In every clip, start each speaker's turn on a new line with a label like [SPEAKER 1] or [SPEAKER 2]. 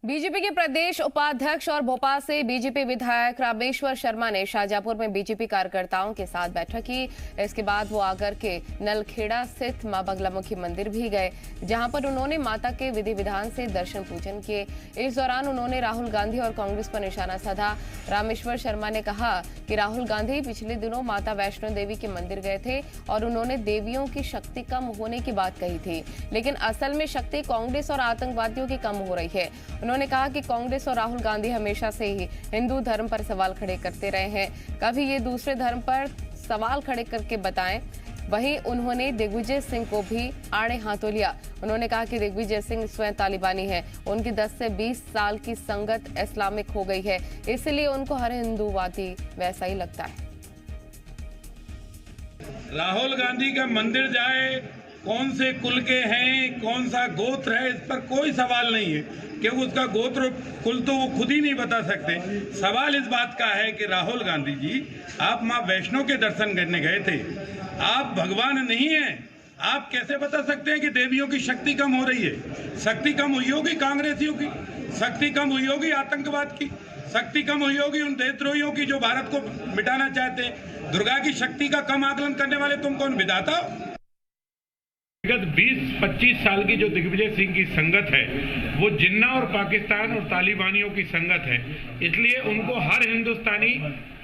[SPEAKER 1] BJP के प्रदेश उपाध्यक्ष और भोपाल से बीजेपी विधायक रामेश्वर शर्मा ने शाहजहांपुर में बीजेपी कार्यकर्ताओं के साथ बैठक की। इसके बाद वो आगर के नलखेड़ा स्थित मां बगलामुखी मंदिर भी गए, जहां पर उन्होंने माता के विधि विधान से दर्शन पूजन किए। इस दौरान उन्होंने राहुल गांधी और कांग्रेस पर निशाना साधा। रामेश्वर शर्मा ने कहा कि राहुल गांधी पिछले दिनों माता वैष्णो देवी के मंदिर गए थे और उन्होंने देवियों की शक्ति कम होने की बात कही थी, लेकिन असल में शक्ति कांग्रेस और आतंकवादियों की कम हो रही है। उन्होंने कहा कि कांग्रेस और राहुल गांधी हमेशा से ही हिंदू धर्म पर सवाल खड़े करते रहे हैं, कभी ये दूसरे धर्म पर सवाल खड़े करके बताएं। वहीं उन्होंने दिग्विजय सिंह को भी आड़े हाथों लिया। उन्होंने कहा कि दिग्विजय सिंह स्वयं तालिबानी है, उनकी 10 से 20 साल की संगत इस्लामिक हो गई है, इसलिए उनको हर हिंदूवादी वैसा ही लगता है।
[SPEAKER 2] राहुल गांधी का मंदिर जाए, कौन से कुल के हैं, कौन सा गोत्र है, इस पर कोई सवाल नहीं है, क्योंकि उसका गोत्र कुल तो वो खुद ही नहीं बता सकते। सवाल इस बात का है कि राहुल गांधी जी, आप मां वैष्णो के दर्शन करने गए थे, आप भगवान नहीं हैं, आप कैसे बता सकते हैं कि देवियों की शक्ति कम हो रही है? शक्ति कम हुई होगी कांग्रेसियों की, शक्ति कम हुई होगी आतंकवाद की, शक्ति कम हुई होगी उन देशद्रोहियों की जो भारत को मिटाना चाहते हैं। दुर्गा की शक्ति का कम आकलन करने वाले तुम कौन विधाता हो?
[SPEAKER 3] विगत 20-25 साल की जो दिग्विजय सिंह की संगत है वो जिन्ना और पाकिस्तान और तालिबानियों की संगत है, इसलिए उनको हर हिंदुस्तानी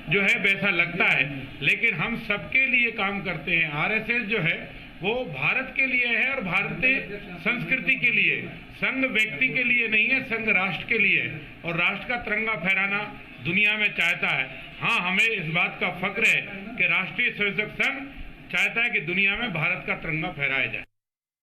[SPEAKER 3] जो है वैसा लगता है, लेकिन हम सबके लिए काम करते हैं। आरएसएस जो है वो भारत के लिए है और भारतीय संस्कृति के लिए, संघ व्यक्ति के लिए नहीं है, संघ राष्ट्र के लिए है, और राष्ट्र का तिरंगा फहराना दुनिया में चाहता है। हाँ, हमें इस बात का फक्र है कि राष्ट्रीय स्वयंसेवक संघ चाहता है कि दुनिया में भारत का तिरंगा फहराया जाए।